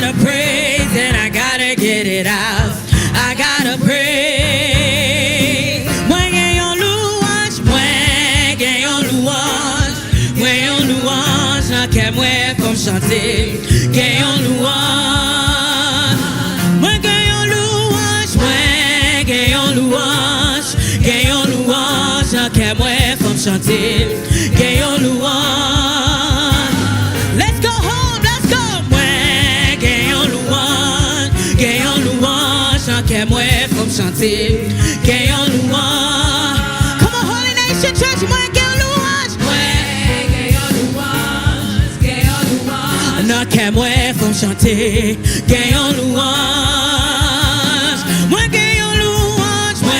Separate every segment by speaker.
Speaker 1: gotta praise and I gotta get it out. I gotta pray. Moi gagne louange, moi gagne louange, moi louange, n'a qu'à moi comme chanter. Gagne louange, moi gagne louange, moi gagne louange, gagne louange, n'a qu'à moi comme chanter. Gagne louange. Let's go home, let's go. Moi gagne louange, gagne louange, n'a qu'à moi comme chanter. Gagne louange. Come on, Holy Nation Church, moi gagne louange, moi gagne louange, gagne louange, n'a qu'à moi comme chanter. Gagne louange, moi gagne louange, moi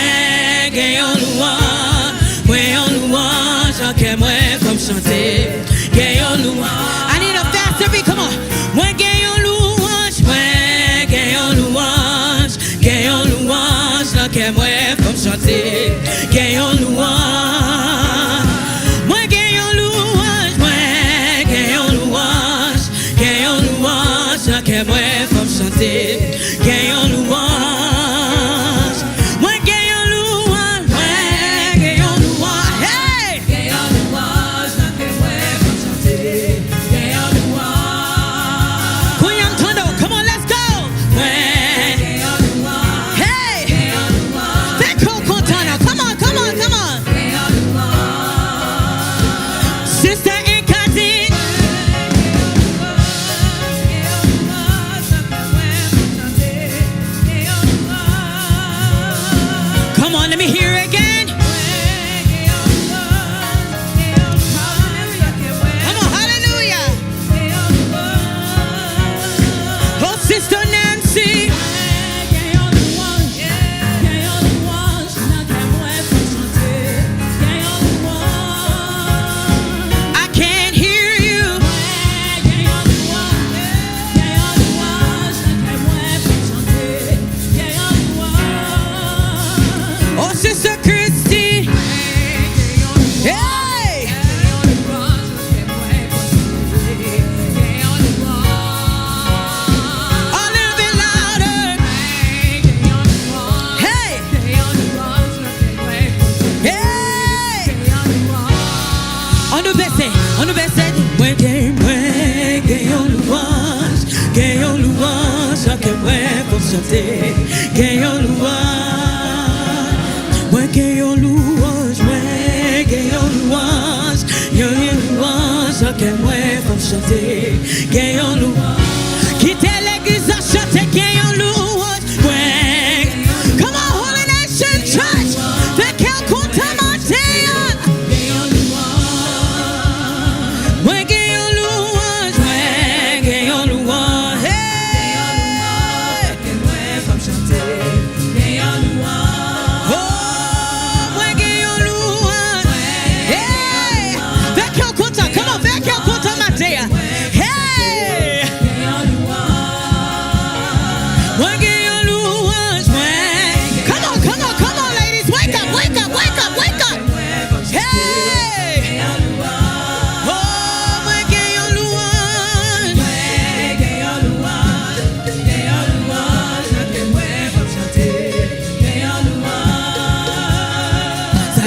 Speaker 1: gagne louange, moi louange, n'a qu'à moi comme chanter. Gagne louange. I need a faster beat, come on. Moi gagne louange, moi gagne louange, gagne louange, n'a qu'à moi comme chanter. Gagne louange. Moi gagne louange, moi gagne louange, gagne louange, n'a qu'à moi comme chanter. Gagne louange. Moi gagne louange, moi gagne louange, hey! Gagne louange, n'a qu'à moi comme chanter. Gagne louange. Koyam Tondo, come on, let's go. Ouais. Gagne louange. Hey! Gagne louange. Fais trop content now, come on, come on, come on. Gagne louange. Sister Incadine. Come on, let me hear it again. Come on, hallelujah. Oh, Sister Nancy. I can't hear you. Oh, Sister Christy. Hey! A little bit louder. Hey! Hey! On nous baisse, on nous baisse. Moi gagne louange, gagne louange, que moi pour chanter. Gagne louange. Moi gagne louange, moi gagne louange, gagne louange, que moi pour chanter. Gagne louange. Quittez l'église à chanter, gagne louange. Ouais. Come on, Holy Nation Church. Fait quel content matin. Moi gagne louange, moi gagne louange. Hey. Oh, moi gagne louange. Hey. Fait quel content, come on, fait quel content matin. Hey. Moi gagne louange, moi. Come on, come on, come on, ladies, wake up, wake up, wake up, wake up. Hey. Oh, moi gagne louange.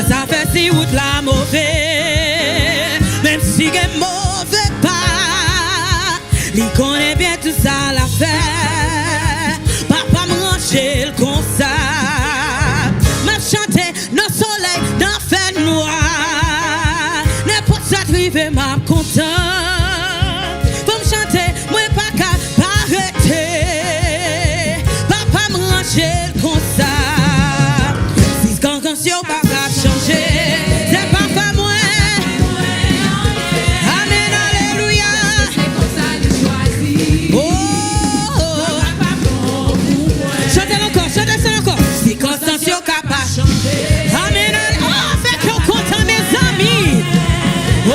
Speaker 1: Ça fait si ou de la mauvaise, même si elle mauvais pas, il connaît bien tout ça la fait. Papa me range comme ça, m'a chanté dans soleil, dans fait noir, n'importe ça trivé m'a content. Pour me chanter, moi pas qu'à arrêter. Papa me range comme ça. Si ce qu'on conscient pas qu'à changer, c'est papa moi. Amen, alléluia. Oh, chantez encore, chantez ça encore. Si Constantio capable. Amen, alléluia. Oh, fait qu'on content mes amis. Oh.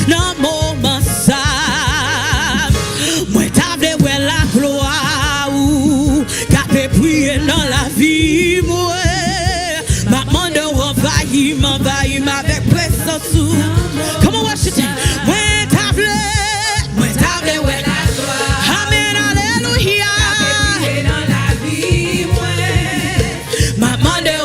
Speaker 1: nan moment ça. Moi t'avle ouais la gloire ou capé prier dans la vie moi. Maman de m'envahir avec présence. Come on watch it. Moi t'avle ouais la gloire. Amen alléluia. Capé dans la vie moi. Maman de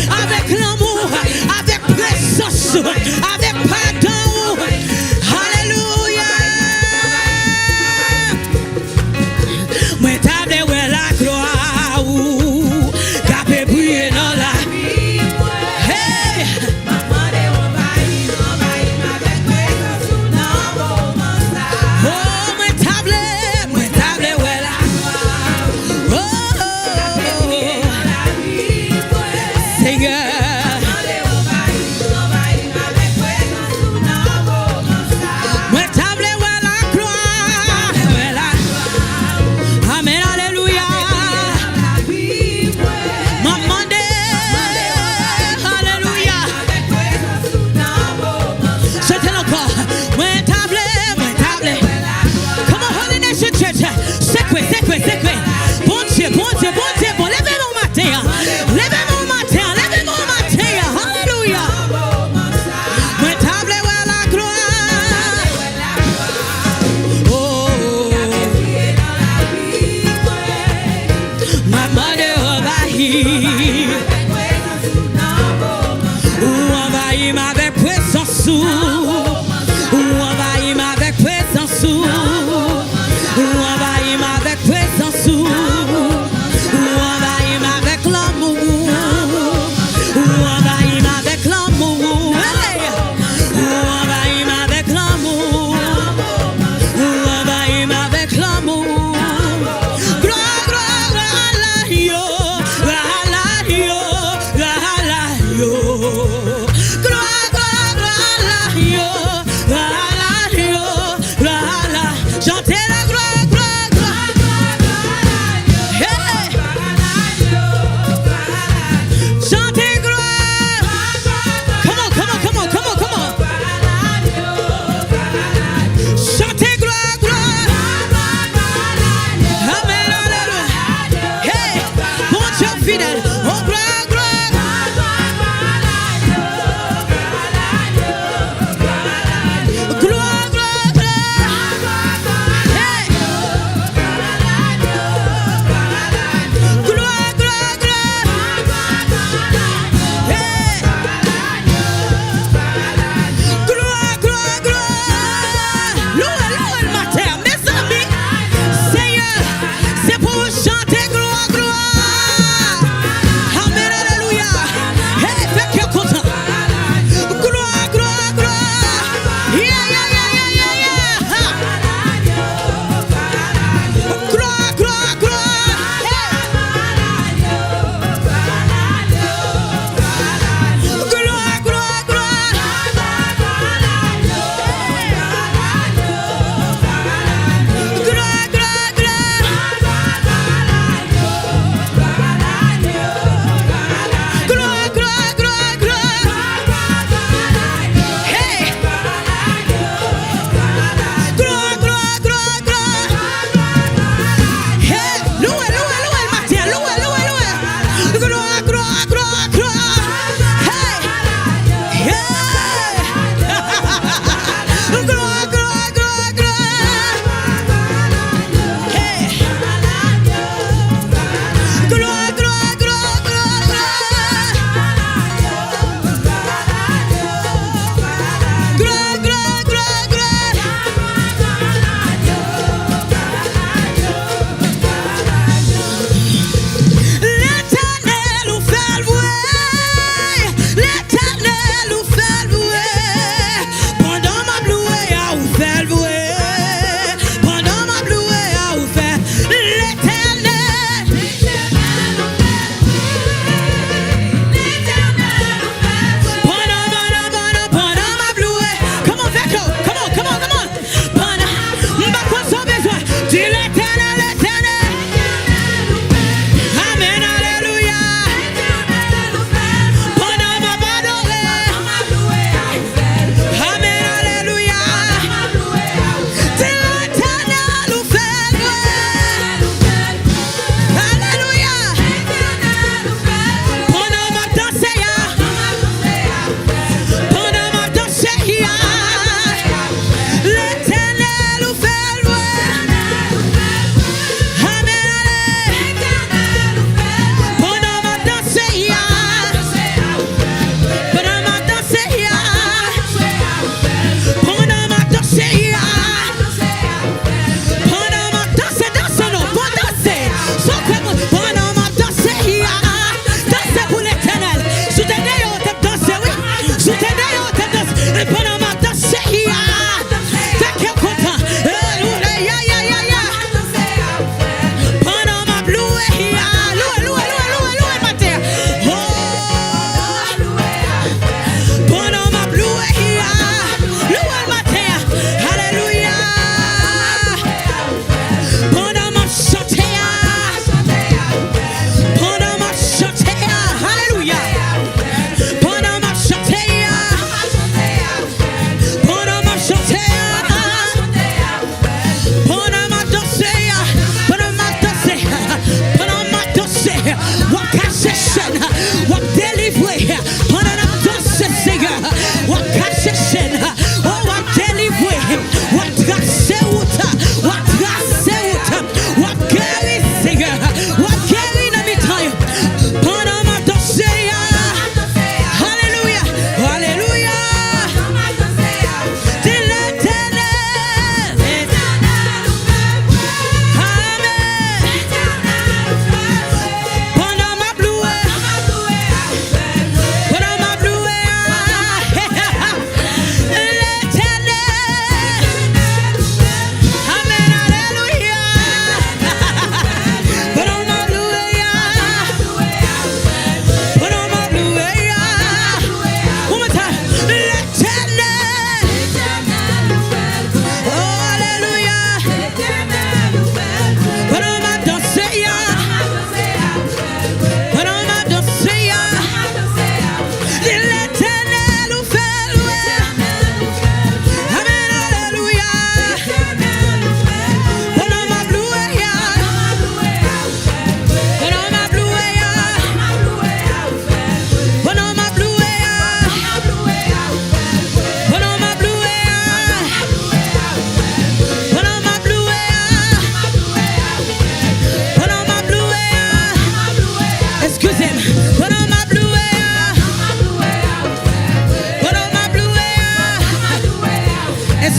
Speaker 1: avec l'amour, avec présence, avec pardon. Alléluia. Moi t'avle ouais la gloire ou capé briller dans la vie. Hey, maman de envahir avec présence dans moment ça. Oh moi t'avle ouais la gloire. Oh, Seigneur.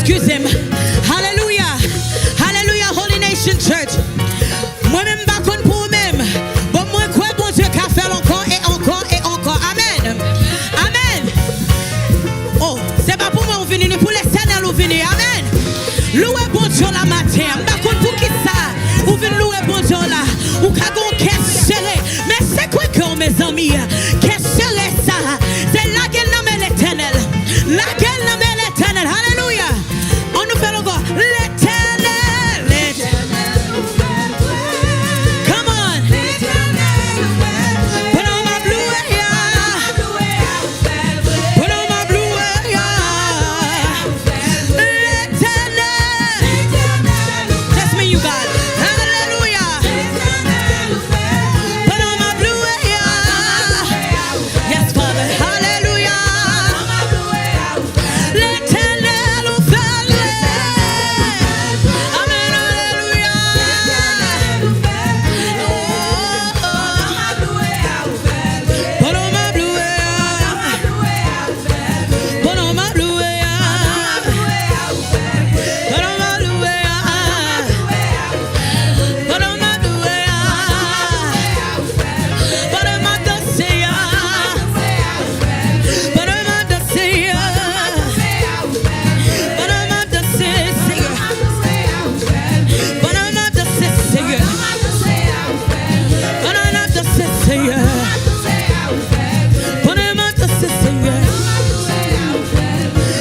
Speaker 1: Excusez-moi. Hallelujah. Hallelujah, Holy Nation Church. Moi-même, pas contre pour moi-même. Bon, moi, quoi, bon Dieu, qu'a fait encore et encore et encore. Amen. Amen. Oh, c'est pas pour moi, on vient, pour les Seigneurs, on vient. Amen. Louez bon Dieu la matin. Pas contre pour qui ça. Ou venez louer bon Dieu là. Ou qu'a gon qu'est serré. Mais c'est quoi que mes amis? Qu'est serré ça? C'est là qu'elle nomme l'Éternel. Là qu'elle nomme l'Éternel. Hallelujah. On nous fait encore l'Éternel. L'Éternel. Come on. Put on my blue hair. Put on my blue hair. L'Éternel. Just me, you God. Hallelujah. Put on my blue hair. Yes, Father. Hallelujah. L'Éternel nous fait lever. Amen. Hallelujah. Put on my blue hair. Put on my blue hair. Put on my blue hair. Put on my blue hair. Put on my dossier. Put on my dossier. Put on my dossier. Put on my dossier. Put on my dossier. Put on my dossier.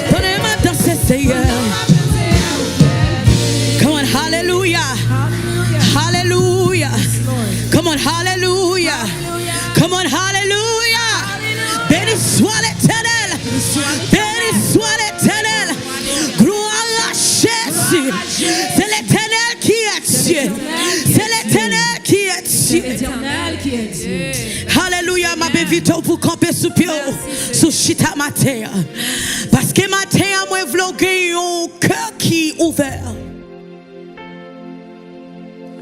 Speaker 1: Put on my dossier. Come on, hallelujah. Hallelujah. Come on, hallelujah. Come on, hallelujah. Béni soit l'Éternel. Béni soit l'Éternel. Gloire à Jésus. C'est l'Éternel qui est Dieu. C'est l'Éternel qui est Dieu.
Speaker 2: L'éternel qui est Dieu.
Speaker 1: Alléluia, ma bébite pour camper sous pied, sous chita matin. Parce que matin, moi, je veux gagner un cœur qui est ouvert.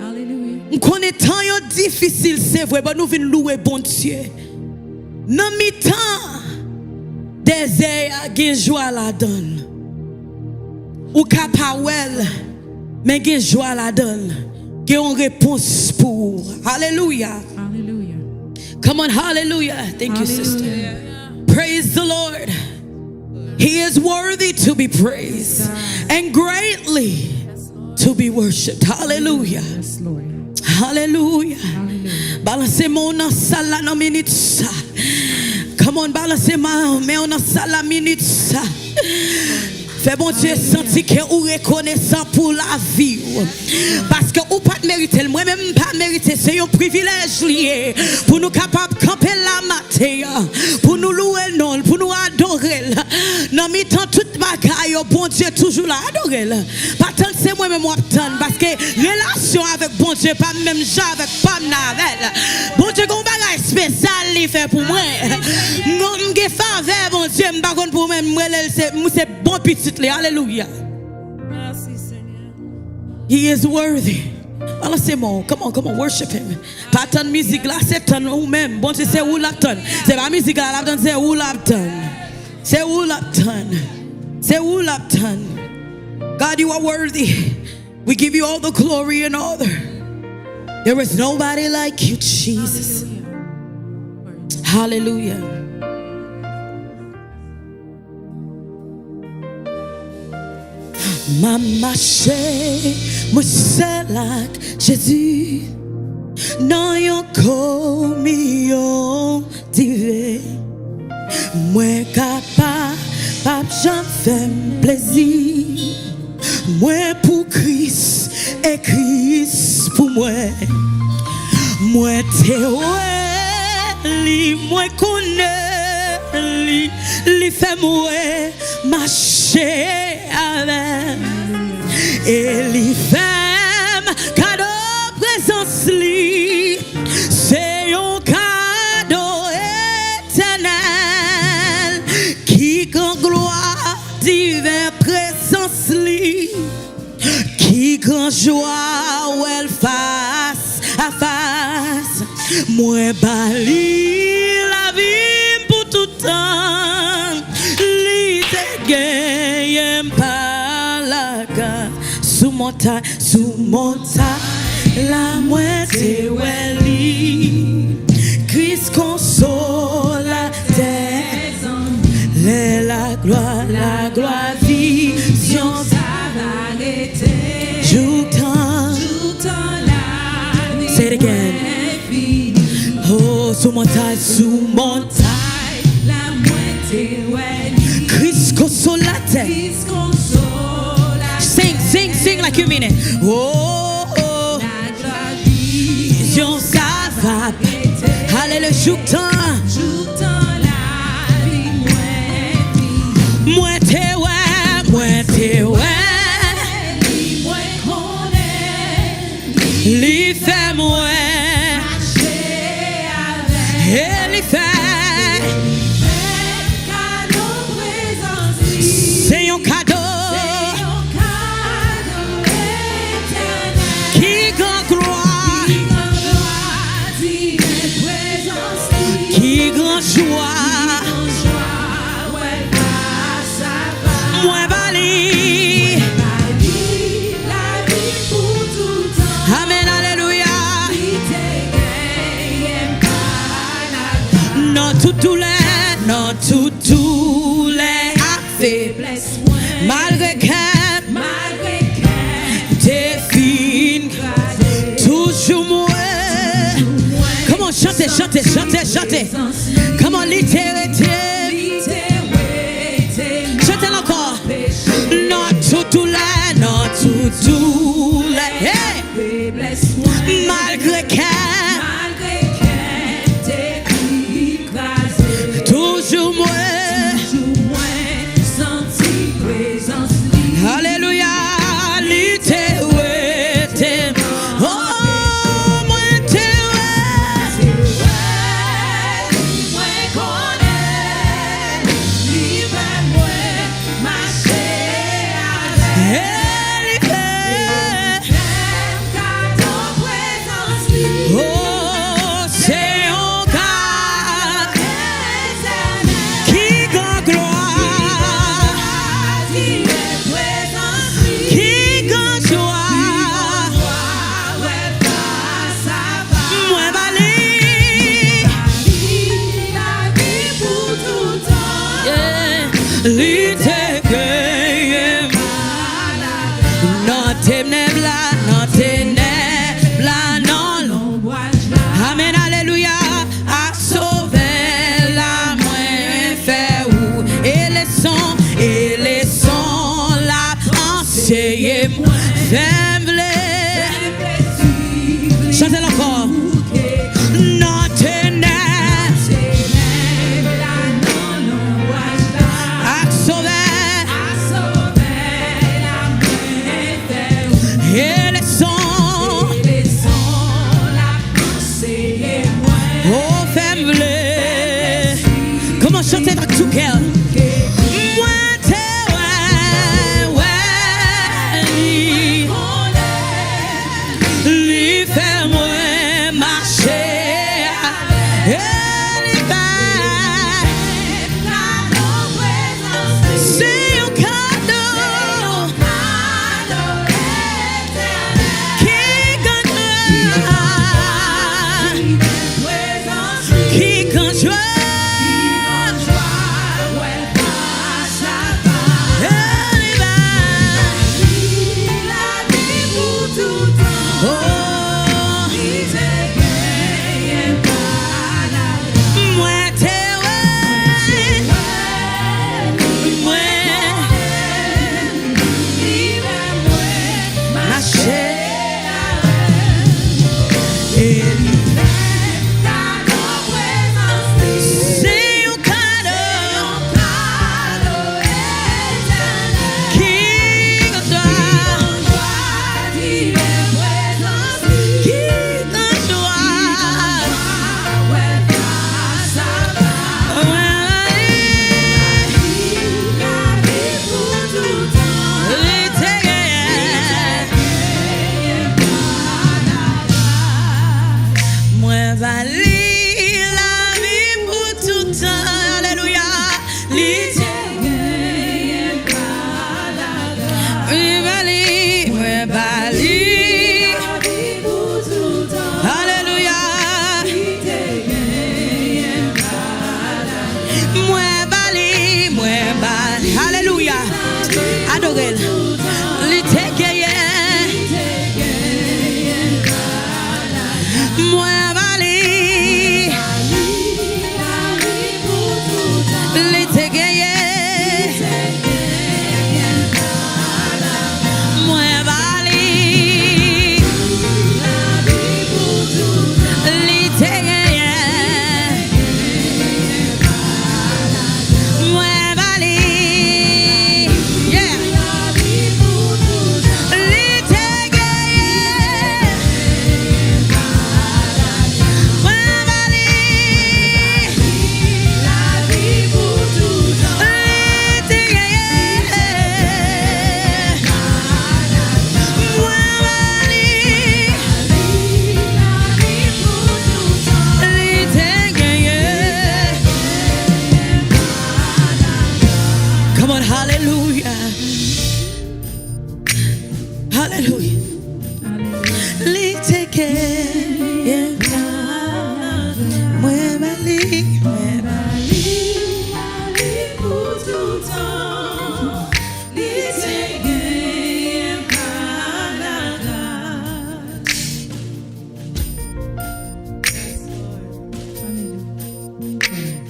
Speaker 2: Alléluia.
Speaker 1: On connaît tant difficile, c'est vrai, mais nous venons louer bon Dieu. Dans mi-temps, désert, il y a joie la donne. Ou capable, mais il y a joie la donne. Il y a une réponse pour. Alléluia.
Speaker 2: Alléluia.
Speaker 1: Come on, hallelujah. Thank you, sister. Praise the Lord. He is worthy to be praised and greatly to be worshipped. Hallelujah.
Speaker 2: Yes, Lord.
Speaker 1: Hallelujah.
Speaker 2: Hallelujah.
Speaker 1: Balancez mon sala na minute ça. Come on, balancez ma main na sala minute ça. Fais bon Dieu sentir que vous reconnaissant pour la vie. Parce que vous pas mériter, moi-même pas mériter, c'est un privilège lié pour nous capables de camper la matin, pour nous louer le nom, pour nous adorer. Non, mais tant toute bagaille, bon Dieu toujours là, adorer. Pas tant que c'est moi-même m'attendre parce que relation avec bon Dieu, pas même genre avec pas navel. Bon Dieu, qu'on bagaille spécial, il fait pour moi. Non, m'ge faveur, bon Dieu, m'pas pour moi, c'est bon petit. Hallelujah.
Speaker 2: Merci, Seigneur.
Speaker 1: He is worthy. Alors c'est bon. Come on, worship him. Pas tant de musique là, c'est tant ou même. Bon Dieu, c'est où l'abton. C'est pas musique là, l'abton, c'est où l'abton. C'est où l'abton. C'est où l'abton. God, you are worthy. We give you all the glory and honor. There is nobody like you, Jesus. Hallelujah. Ma marché, moi c'est là Jésus, non yon communion divin. Moi capable, pas j'en fais plaisir. Moi pour Christ et Christ pour moi. Moi te li, moi connais li fait moi marcher avec. Et li fait cadeau présence li, c'est un cadeau éternel qui grand gloire divin présence li, qui grand joie ou elle face à face. Moi bali la vie pour tout temps, li te gagne pas sous montagne, la moitié oueli. Christ consolateur, la gloire, vision, joutant, say it again. Oh, sous montagne,
Speaker 2: la moitié oueli.
Speaker 1: Christ consolateur. Sing like you mean it. Oh, oh. Vision, ça va. Alléluia, joutant la vie, moi t'es ouais. Li fait moi, li fait. C'est un cadeau. Qui grand gloire, qui grand joie. Moi bali. Amen, alléluia. Non tout les affaires. Malgré que t'es fine, toujours moi. Comment chanter. Comment littérer. Chantez encore. Non tout les. Hey. Malgré que toujours moi. Alléluia, littérer. Oh, moi t'es oh, c'est un gars qui grand gloire, qui grand joie. Moi bali, littérer. Non ténèbres là, non. Amen, alléluia. A sauvé la moins fait où. Et les sons là, enseignez moi. Chantez encore. Non ténèbres. A sauvé. Adorel. Li te geye. Mwen bali. Li te geye. Mwen bali. Li te geye. Mwen bali. Yeah. Li te geye. Mwen bali. Come on, hallelujah. Hallelujah. Liteke.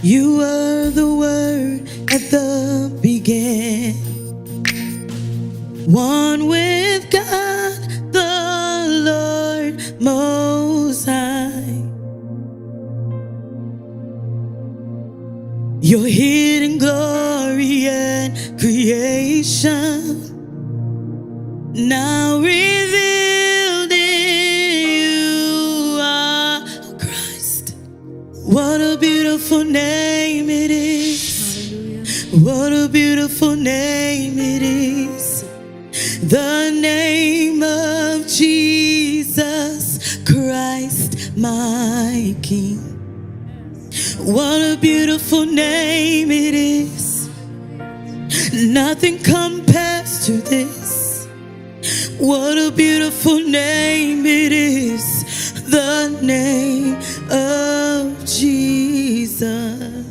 Speaker 1: You were the Word at the beginning, one with God, the Lord Most High. Your hidden glory and creation, now revealed in you are Christ. What a beautiful name it is. What a beautiful name it is. The name of Jesus Christ, my King. What a beautiful name it is. Nothing compares to this. What a beautiful name it is. The name of Jesus.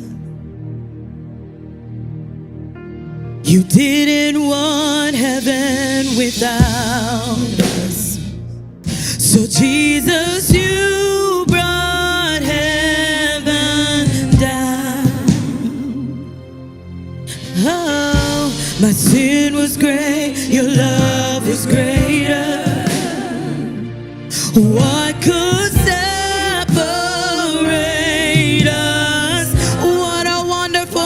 Speaker 1: You didn't want heaven without us. So Jesus, you brought heaven down. Oh, my sin was great, your love was greater. What could separate us? What a wonderful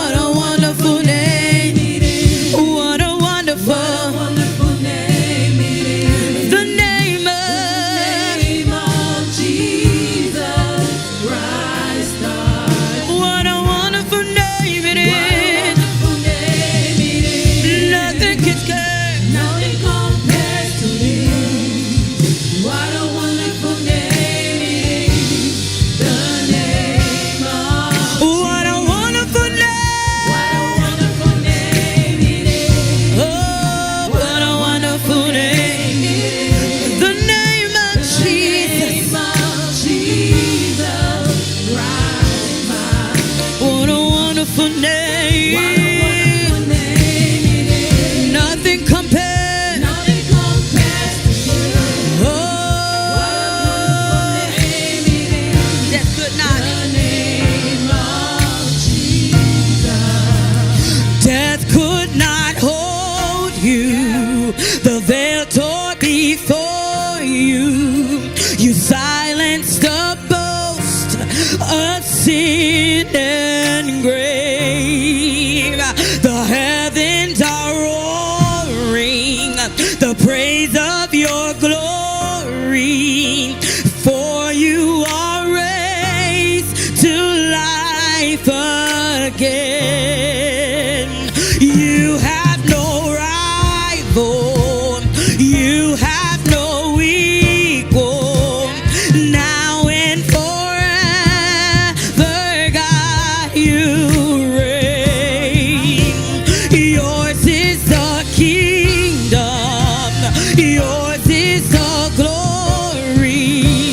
Speaker 1: name. What a wonderful name it is. The name of Jesus Christ. What a wonderful name it is. Nothing compares to this. What a wonderful name it is. The name of what a wonderful name. What a wonderful name it is. Oh, what a wonderful name it is. The name of Jesus. What a wonderful name. Nothing compares. Oh, that's good now. Death could not hold you. The veil tore before you. You silenced the boast of sin and grave. The heavens are roaring the praise of your glory. For you are raised to life again. You have no rival. You have no equal. Now and forever, God, you reign. Yours is the kingdom. Yours is the glory.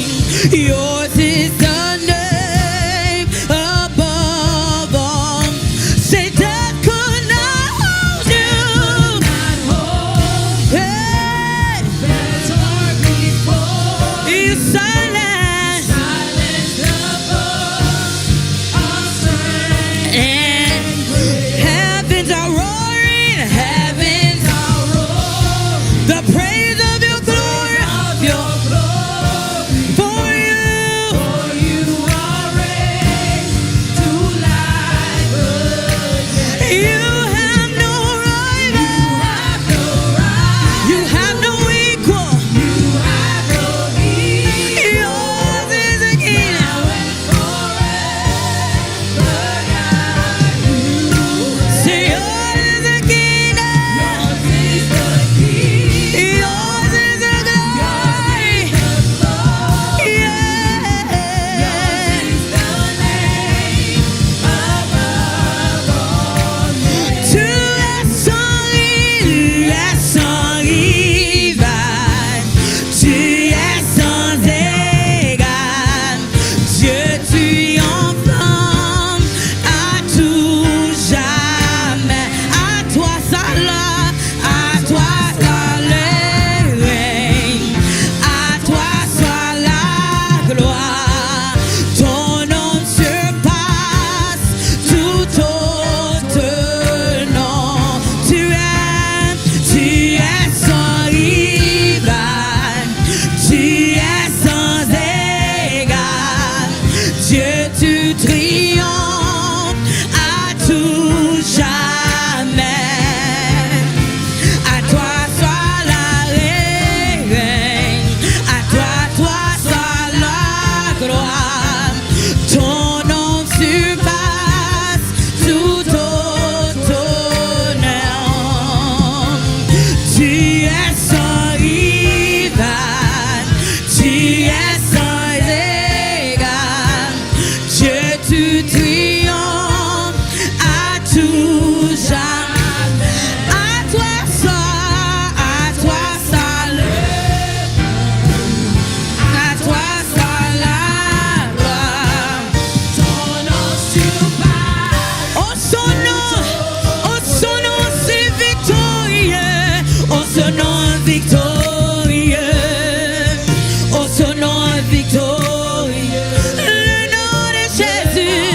Speaker 1: Tu es sans rival, tu es sans égal. Dieu tout triomphe à tout jamais. À toi ça le, à toi ça la gloire.
Speaker 2: Ton nom surpasse.
Speaker 1: Oh son nom c'est victorieux. Oh son nom est victorieux. Oh son nom est victorieux. Le nom de Jésus.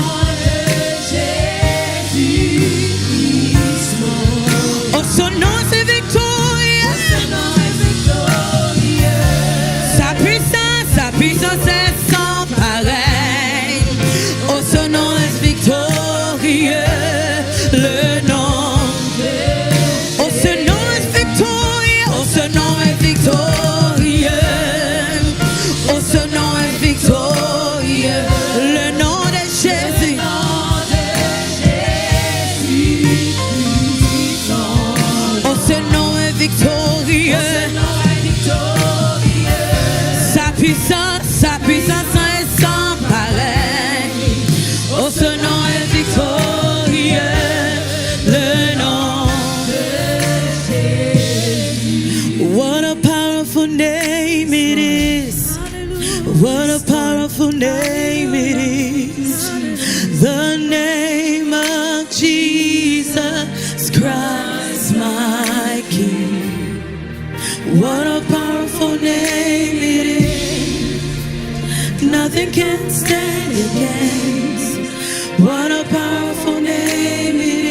Speaker 1: Oh son nom c'est victorieux. Sa puissance est sans pareil. Oh son nom est victorieux. Le nom. Oh ce nom est victorieux. Oh ce nom est victorieux. Oh ce nom est victorieux. Le nom de Jésus. Oh ce nom est victorieux. Sa puissance est sans pareil. Oh ce nom est victorieux. Le nom. What a powerful name it is. What a powerful name it is. The name of Jesus Christ, my King. What a powerful name it is. Nothing can stand against. What a powerful name it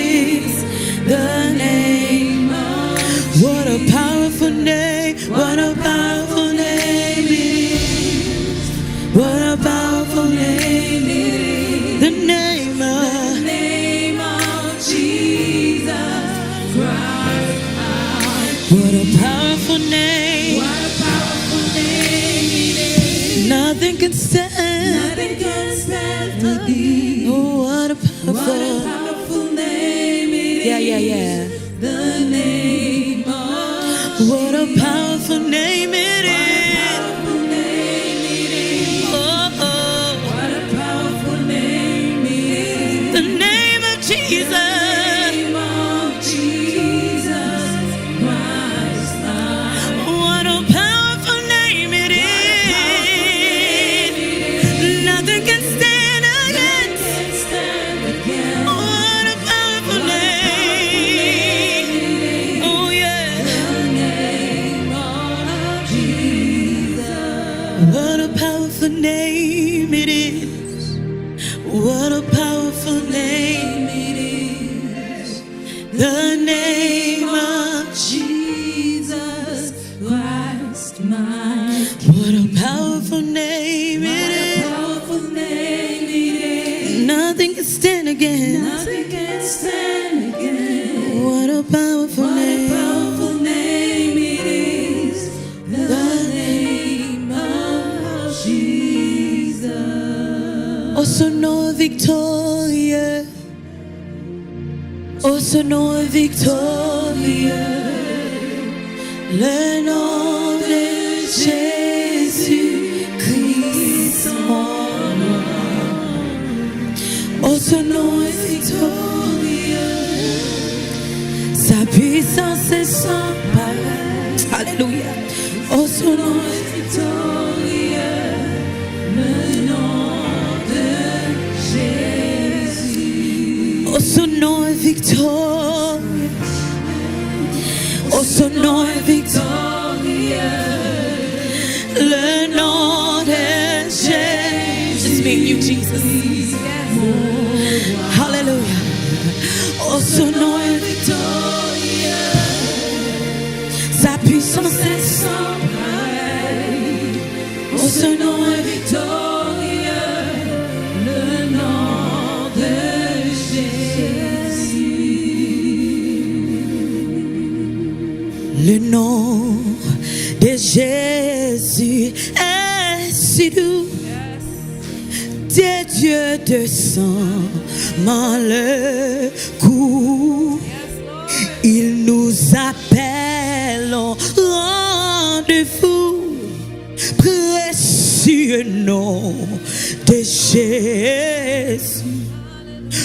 Speaker 1: is. The name of Jesus. What a powerful name. What a powerful name it is. What a powerful name it is. The name of
Speaker 2: Jesus Christ.
Speaker 1: what a powerful name.
Speaker 2: What a powerful name it is.
Speaker 1: Nothing can stand.
Speaker 2: Nothing can stand against.
Speaker 1: Oh, what a
Speaker 2: What a
Speaker 1: powerful.
Speaker 2: powerful name it is.
Speaker 1: Yeah.
Speaker 2: The name of
Speaker 1: What a powerful name it is.
Speaker 2: powerful name it is.
Speaker 1: Oh,
Speaker 2: What a powerful name it is.
Speaker 1: the name of Jesus.
Speaker 2: Name of Jesus Christ.
Speaker 1: What a powerful name it is. Nothing can stand against.
Speaker 2: Can't stand against.
Speaker 1: What a powerful name. Oh yeah.
Speaker 2: The name of Jesus.
Speaker 1: What a powerful name it is. What a powerful name it is. The name of
Speaker 2: Jesus Christ, my
Speaker 1: What a powerful name it is.
Speaker 2: powerful name it is.
Speaker 1: Nothing can stand against.
Speaker 2: Nothing can stand against.
Speaker 1: What a powerful
Speaker 2: What a
Speaker 1: name.
Speaker 2: powerful name it is. The name of Jesus.
Speaker 1: Oh son nom est victorieux. Oh son nom est victorieux. Le nom de Jésus-Christ mon nom. Oh son nom est victorieux. Sa puissance est sans pareil. Alléluia. Oh son nom est
Speaker 2: Victorieux, le nom de Jésus.
Speaker 1: oh son nom est victorieux. Oh son nom est victorieux. Le nom de Jésus. Just me and you, Jesus. Hallelujah. Oh son nom est victorieux. Sa puissance est sans pareil. Oh son nom est victorieux.
Speaker 2: Le nom de Jésus.
Speaker 1: Le nom de Jésus est si doux. Des dieux de sang dans le cou. Il nous appelle précieux nom de Jésus.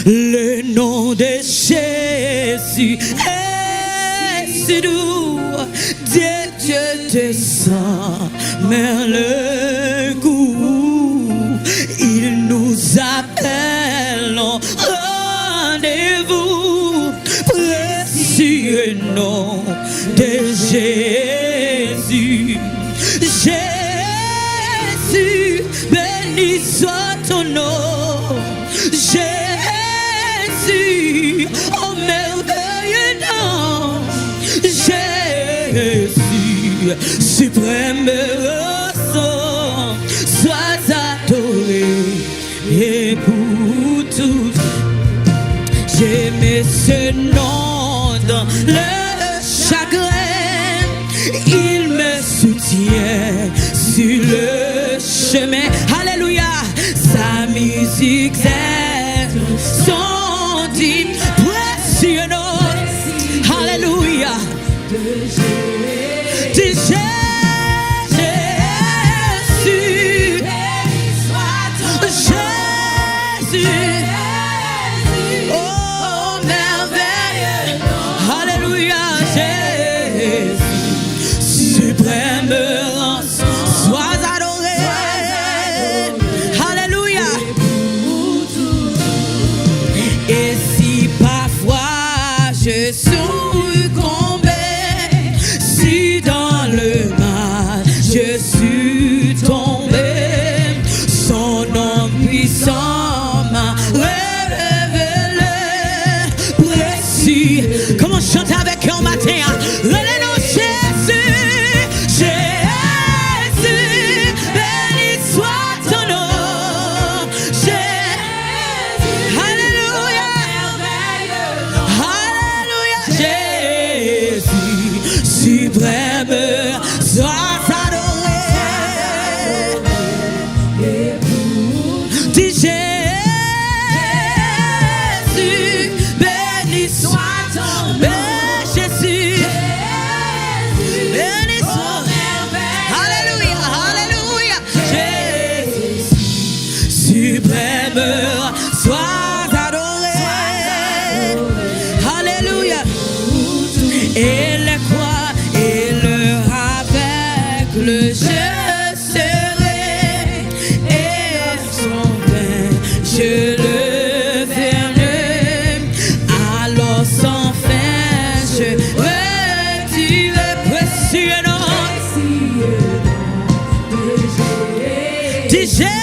Speaker 1: Le nom de Jésus est si doux. Dieu te sent le goût. Il nous appelle en rendez-vous. Précieux nom de Jésus. Jésus, béni soit ton nom. Jésus, oh merveilleux nom. Jésus, suprême sang, sois adoré et pour tout. J'aimais ce nom dans le chagrin. Il me soutient sur le chemin. Alléluia. Sa musique c'est son dit précieux nom. Alléluia. De Jésus. Oh merveilleux. Alléluia. Jésus, suprême rang, sois adoré. Alléluia. Et si parfois je succombais, si dans le mal je suis tombé, son nom puissant m'a révélé précis. Comment chanter avec eux en matin? Relève-nous Jésus, Jésus, béni soit ton nom. Jésus, alléluia, alléluia. Jésus, suprême, sois adoré. Dis Jésus, béni soit ton nom. Jésus, béni soit. Alléluia, alléluia. Jésus, suprême, sois adoré. Alléluia. Et le quoi, et le avec le je serai, et son pain, je le verrai. Alors sans fin, je retirai précieux nom. Dis Jésus,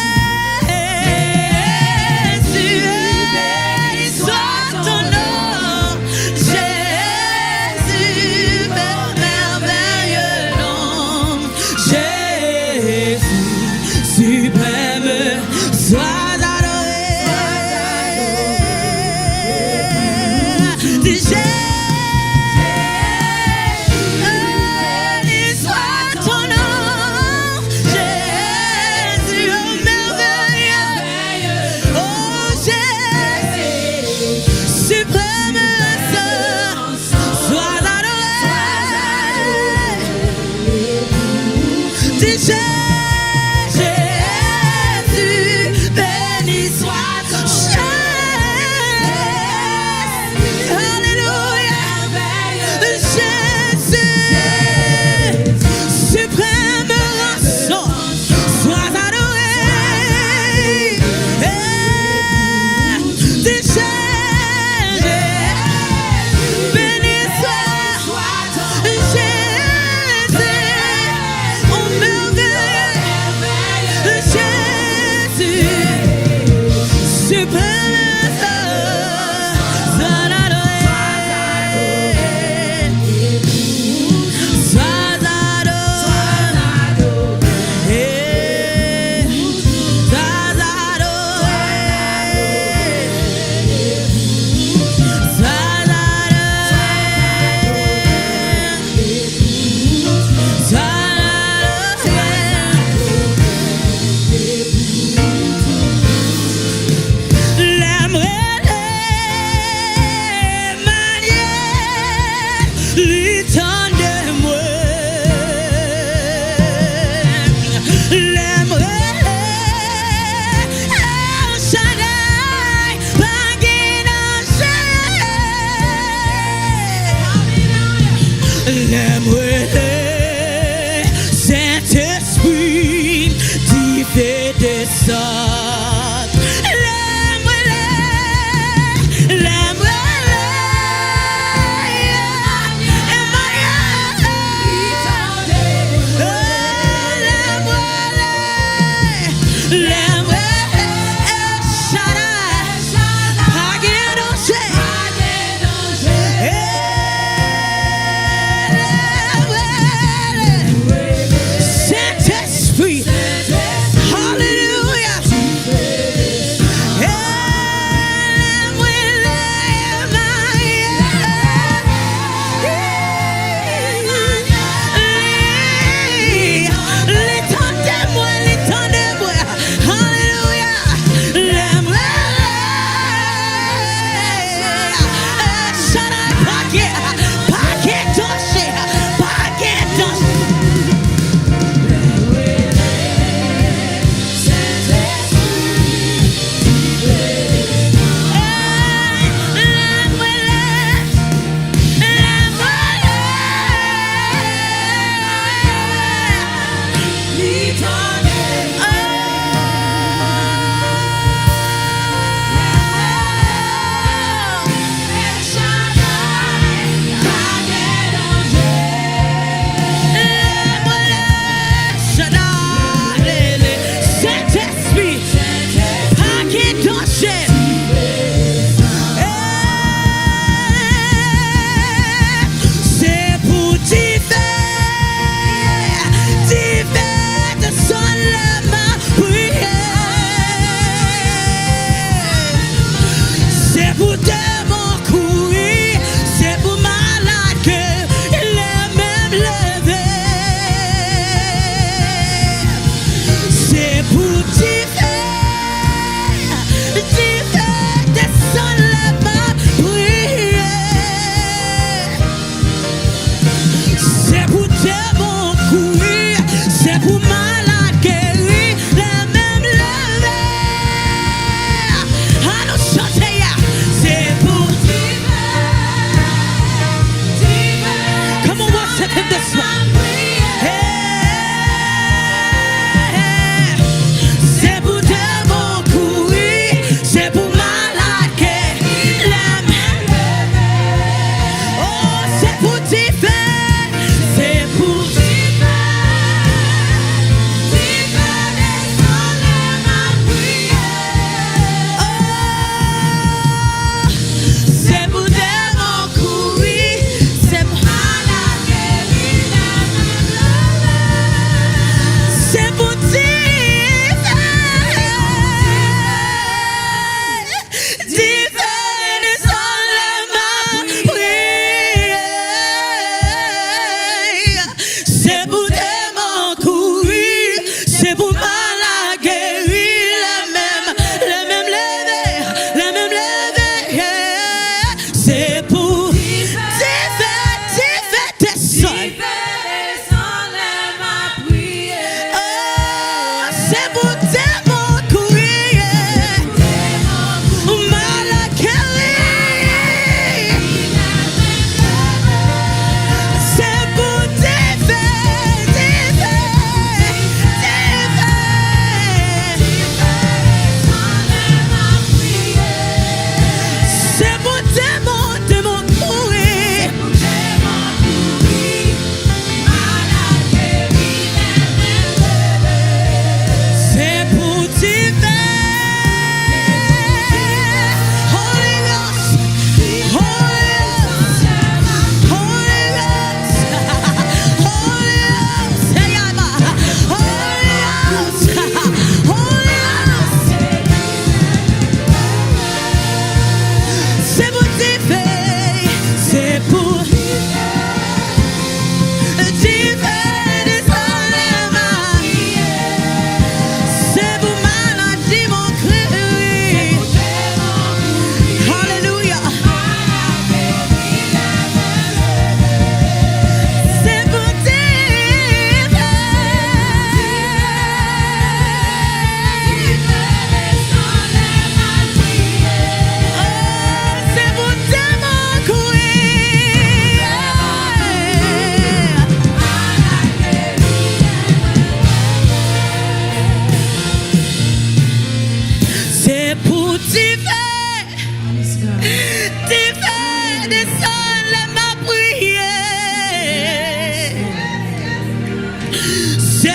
Speaker 1: béni soit ton nom. Jésus, merveilleux nom. Jésus, suprême, sois adoré. Dis béni soit ton nom. Jésus, oh merveilleux. Oh Jésus, suprême sang, sois adoré. Dis Jésus, béni soit ton nom. Alléluia. Jésus, suprême sang, sois adoré. Dis Jésus, béni soit Jésus, oh merveilleux. sorte. Saint-Esprit, hallelujah.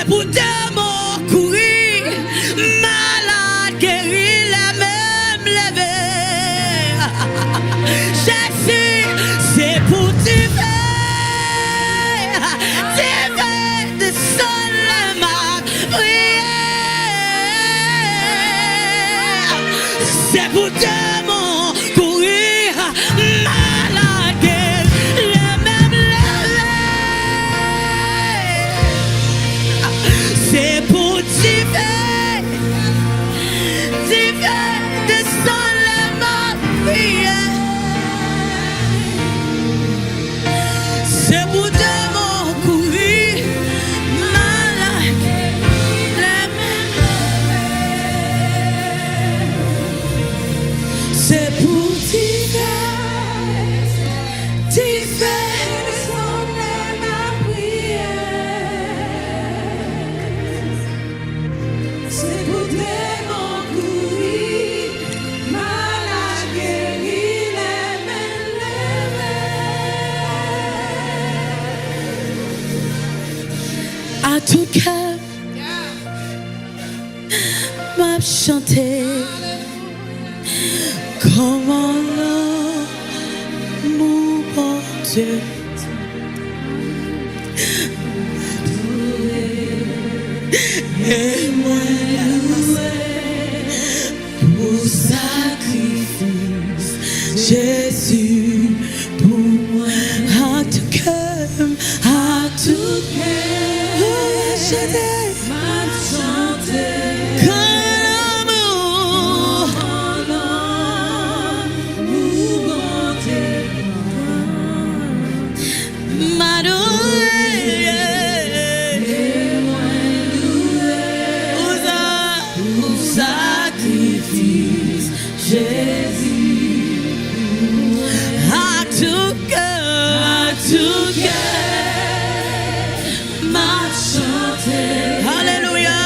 Speaker 1: pour démon courir, malade guéri, la même levé. Jésus, c'est pour tuer de son ma prière. C'est pour démon courir, malade guéri, la même levé. C'est pour tuer de son ma prière. C'est pour démon courir, malade, la même levé. C'est pour
Speaker 2: C'est pour démon courir, malade guéri, les mains levées.
Speaker 1: à tout cœur, m'a chanté. Comment l'amour bon Dieu. Et moi loué pour sacrifice, Jésus pour moi. À tout cœur, à tout cœur, je t'aime.
Speaker 2: M'a chanté,
Speaker 1: Comme amour,
Speaker 2: nous bon Dieu.
Speaker 1: m'a loué. Pour sacrifice, Jésus. À tout cœur, m'a chanté. Alléluia.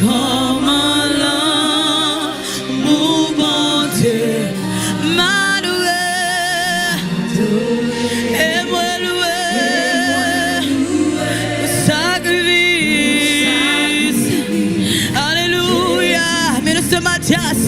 Speaker 1: Comment l'amour bon Dieu m'a loué. Et moi loué. Sacrifice. Alléluia. Ministre Mathias.